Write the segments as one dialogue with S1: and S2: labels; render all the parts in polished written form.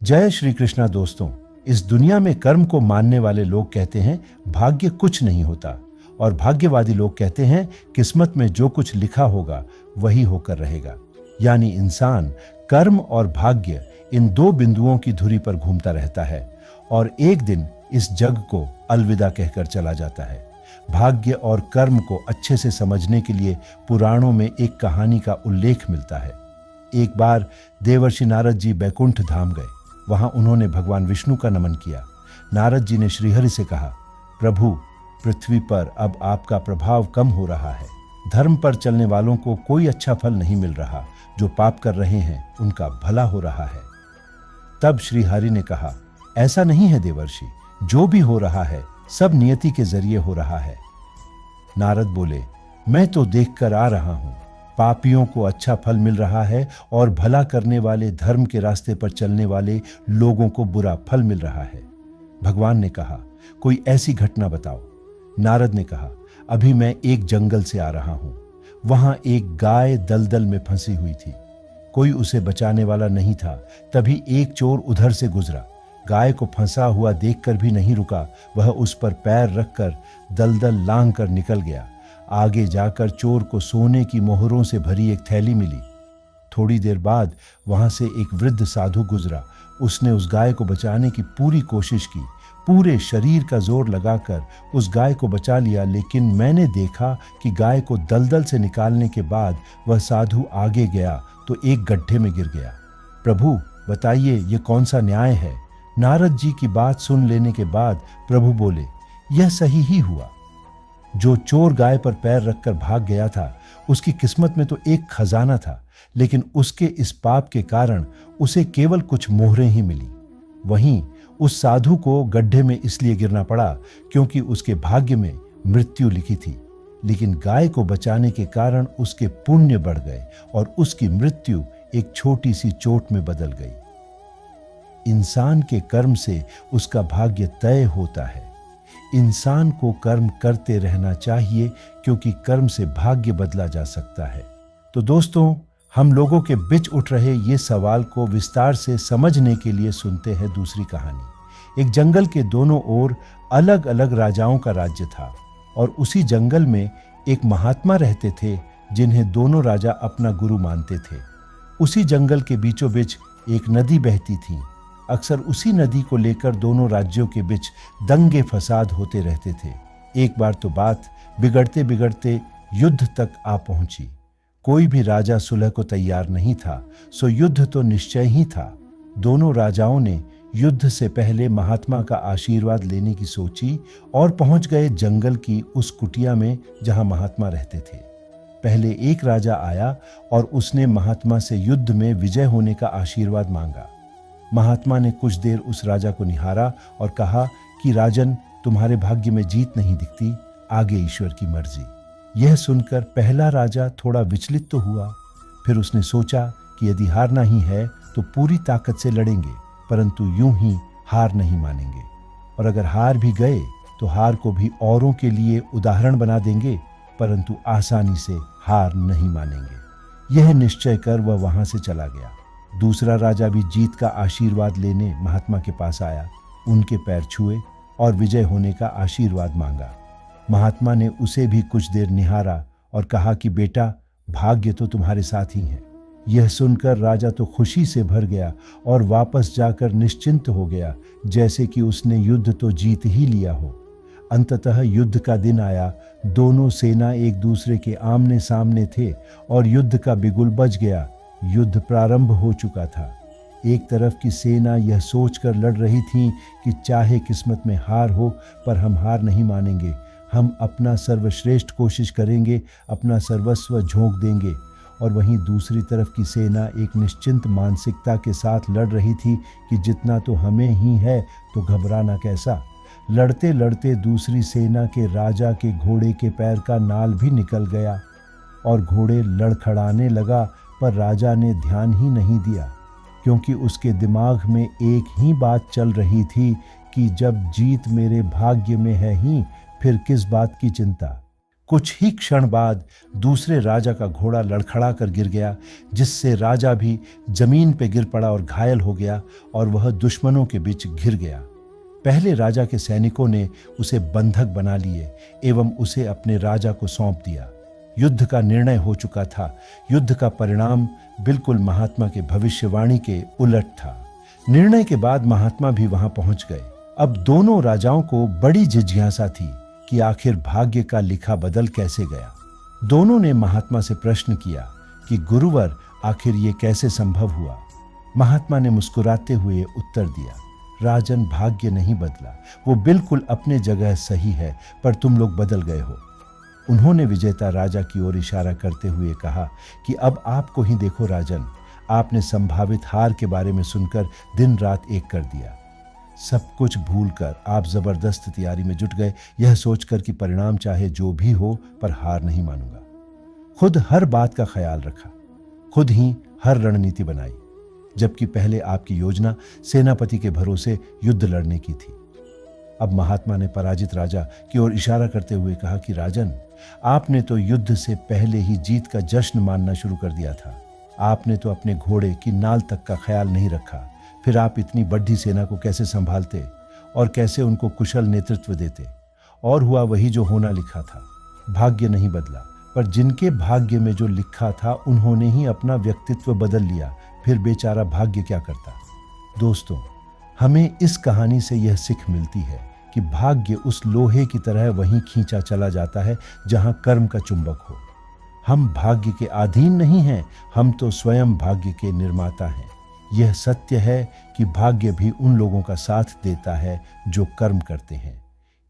S1: जय श्री कृष्णा दोस्तों। इस दुनिया में कर्म को मानने वाले लोग कहते हैं भाग्य कुछ नहीं होता, और भाग्यवादी लोग कहते हैं किस्मत में जो कुछ लिखा होगा वही होकर रहेगा। यानी इंसान कर्म और भाग्य इन दो बिंदुओं की धुरी पर घूमता रहता है और एक दिन इस जग को अलविदा कहकर चला जाता है। भाग्य और कर्म को अच्छे से समझने के लिए पुराणों में एक कहानी का उल्लेख मिलता है। एक बार देवर्षि नारद जी बैकुंठ धाम गए। वहां उन्होंने भगवान विष्णु का नमन किया। नारद जी ने श्रीहरि से कहा, प्रभु, पृथ्वी पर अब आपका प्रभाव कम हो रहा है। धर्म पर चलने वालों को कोई अच्छा फल नहीं मिल रहा। जो पाप कर रहे हैं उनका भला हो रहा है। तब श्रीहरि ने कहा, ऐसा नहीं है देवर्षि, जो भी हो रहा है सब नियति के जरिए हो रहा है। नारद बोले, मैं तो देखकर आ रहा हूं, पापियों को अच्छा फल मिल रहा है और भला करने वाले, धर्म के रास्ते पर चलने वाले लोगों को बुरा फल मिल रहा है। भगवान ने कहा, कोई ऐसी घटना बताओ। नारद ने कहा, अभी मैं एक जंगल से आ रहा हूं। वहां एक गाय दलदल में फंसी हुई थी। कोई उसे बचाने वाला नहीं था। तभी एक चोर उधर से गुजरा। गाय को फंसा हुआ देखकर भी नहीं रुका। वह उस पर पैर रखकर दलदल लांघ कर निकल गया। आगे जाकर चोर को सोने की मोहरों से भरी एक थैली मिली। थोड़ी देर बाद वहां से एक वृद्ध साधु गुजरा। उसने उस गाय को बचाने की पूरी कोशिश की, पूरे शरीर का जोर लगाकर उस गाय को बचा लिया, लेकिन मैंने देखा कि गाय को दलदल से निकालने के बाद वह साधु आगे गया तो एक गड्ढे में गिर गया। प्रभु बताइए, ये कौन सा न्याय है? नारद जी की बात सुन लेने के बाद प्रभु बोले, यह सही ही हुआ। जो चोर गाय पर पैर रखकर भाग गया था, उसकी किस्मत में तो एक खजाना था, लेकिन उसके इस पाप के कारण उसे केवल कुछ मोहरें ही मिली। वहीं उस साधु को गड्ढे में इसलिए गिरना पड़ा क्योंकि उसके भाग्य में मृत्यु लिखी थी, लेकिन गाय को बचाने के कारण उसके पुण्य बढ़ गए और उसकी मृत्यु एक छोटी सी चोट में बदल गई। इंसान के कर्म से उसका भाग्य तय होता है। इंसान को कर्म करते रहना चाहिए, क्योंकि कर्म से भाग्य बदला जा सकता है। तो दोस्तों, हम लोगों के बीच उठ रहे ये सवाल को विस्तार से समझने के लिए सुनते हैं दूसरी कहानी। एक जंगल के दोनों ओर अलग अलग राजाओं का राज्य था, और उसी जंगल में एक महात्मा रहते थे जिन्हें दोनों राजा अपना गुरु मानते थे। उसी जंगल के बीचों बीच एक नदी बहती थी। अक्सर उसी नदी को लेकर दोनों राज्यों के बीच दंगे फसाद होते रहते थे। एक बार तो बात बिगड़ते बिगड़ते युद्ध तक आ पहुंची। कोई भी राजा सुलह को तैयार नहीं था, सो युद्ध तो निश्चय ही था। दोनों राजाओं ने युद्ध से पहले महात्मा का आशीर्वाद लेने की सोची और पहुंच गए जंगल की उस कुटिया में जहां महात्मा रहते थे। पहले एक राजा आया और उसने महात्मा से युद्ध में विजय होने का आशीर्वाद मांगा। महात्मा ने कुछ देर उस राजा को निहारा और कहा कि राजन, तुम्हारे भाग्य में जीत नहीं दिखती, आगे ईश्वर की मर्जी। यह सुनकर पहला राजा थोड़ा विचलित तो हुआ। फिर उसने सोचा कि यदि हारना ही है तो पूरी ताकत से लड़ेंगे, परंतु यूं ही हार नहीं मानेंगे, और अगर हार भी गए तो हार को भी औरों के लिए उदाहरण बना देंगे, परंतु आसानी से हार नहीं मानेंगे। यह निश्चय कर वह वहां से चला गया। दूसरा राजा भी जीत का आशीर्वाद लेने महात्मा के पास आया, उनके पैर छुए और विजय होने का आशीर्वाद मांगा। महात्मा ने उसे भी कुछ देर निहारा और कहा कि बेटा, भाग्य तो तुम्हारे साथ ही है। यह सुनकर राजा तो खुशी से भर गया और वापस जाकर निश्चिंत हो गया, जैसे कि उसने युद्ध तो जीत ही लिया हो। अंततः युद्ध का दिन आया। दोनों सेना एक दूसरे के आमने सामने थे और युद्ध का बिगुल बज गया। युद्ध प्रारंभ हो चुका था। एक तरफ की सेना यह सोचकर लड़ रही थी कि चाहे किस्मत में हार हो, पर हम हार नहीं मानेंगे, हम अपना सर्वश्रेष्ठ कोशिश करेंगे, अपना सर्वस्व झोंक देंगे। और वहीं दूसरी तरफ की सेना एक निश्चिंत मानसिकता के साथ लड़ रही थी कि जितना तो हमें ही है तो घबराना कैसा। लड़ते लड़ते दूसरी सेना के राजा के घोड़े के पैर का नाल भी निकल गया और घोड़े लड़खड़ाने लगा, पर राजा ने ध्यान ही नहीं दिया, क्योंकि उसके दिमाग में एक ही बात चल रही थी कि जब जीत मेरे भाग्य में है ही, फिर किस बात की चिंता। कुछ ही क्षण बाद दूसरे राजा का घोड़ा लड़खड़ा कर गिर गया, जिससे राजा भी जमीन पे गिर पड़ा और घायल हो गया और वह दुश्मनों के बीच घिर गया। पहले राजा के सैनिकों ने उसे बंधक बना लिए एवं उसे अपने राजा को सौंप दिया। युद्ध का निर्णय हो चुका था। युद्ध का परिणाम बिल्कुल महात्मा के भविष्यवाणी के उलट था। निर्णय के बाद महात्मा भी वहां पहुंच गए। अब दोनों राजाओं को बड़ी जिज्ञासा थी कि आखिर भाग्य का लिखा बदल कैसे गया। दोनों ने महात्मा से प्रश्न किया कि गुरुवर, आखिर ये कैसे संभव हुआ। महात्मा ने मुस्कुराते हुए उत्तर दिया, राजन, भाग्य नहीं बदला, वो बिल्कुल अपने जगह सही है, पर तुम लोग बदल गए हो। उन्होंने विजेता राजा की ओर इशारा करते हुए कहा कि अब आपको ही देखो राजन, आपने संभावित हार के बारे में सुनकर दिन रात एक कर दिया। सब कुछ भूलकर आप जबरदस्त तैयारी में जुट गए, यह सोचकर कि परिणाम चाहे जो भी हो पर हार नहीं मानूंगा। खुद हर बात का ख्याल रखा, खुद ही हर रणनीति बनाई, जबकि पहले आपकी योजना सेनापति के भरोसे युद्ध लड़ने की थी। अब महात्मा ने पराजित राजा की ओर इशारा करते हुए कहा कि राजन, आपने तो युद्ध से पहले ही जीत का जश्न मानना शुरू कर दिया था। आपने तो अपने घोड़े की नाल तक का ख्याल नहीं रखा। फिर आप इतनी बड़ी सेना को कैसे संभालते और कैसे उनको कुशल नेतृत्व देते। और हुआ वही जो होना लिखा था। भाग्य नहीं बदला, पर जिनके भाग्य में जो लिखा था उन्होंने ही अपना व्यक्तित्व बदल लिया। फिर बेचारा भाग्य क्या करता। दोस्तों, हमें इस कहानी से यह सीख मिलती है कि भाग्य उस लोहे की तरह वहीं खींचा चला जाता है जहां कर्म का चुंबक हो। हम भाग्य के अधीन नहीं हैं, हम तो स्वयं भाग्य के निर्माता हैं। यह सत्य है कि भाग्य भी उन लोगों का साथ देता है जो कर्म करते हैं।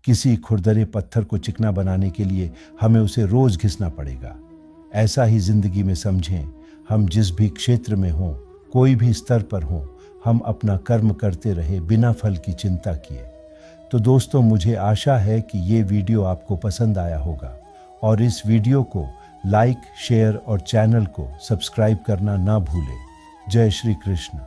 S1: किसी खुरदरे पत्थर को चिकना बनाने के लिए हमें उसे रोज घिसना पड़ेगा। ऐसा ही जिंदगी में समझें, हम जिस भी क्षेत्र में हों, कोई भी स्तर पर हों, हम अपना कर्म करते रहे बिना फल की चिंता किए। तो दोस्तों, मुझे आशा है कि ये वीडियो आपको पसंद आया होगा और इस वीडियो को लाइक, शेयर और चैनल को सब्सक्राइब करना ना भूलें। जय श्री कृष्ण।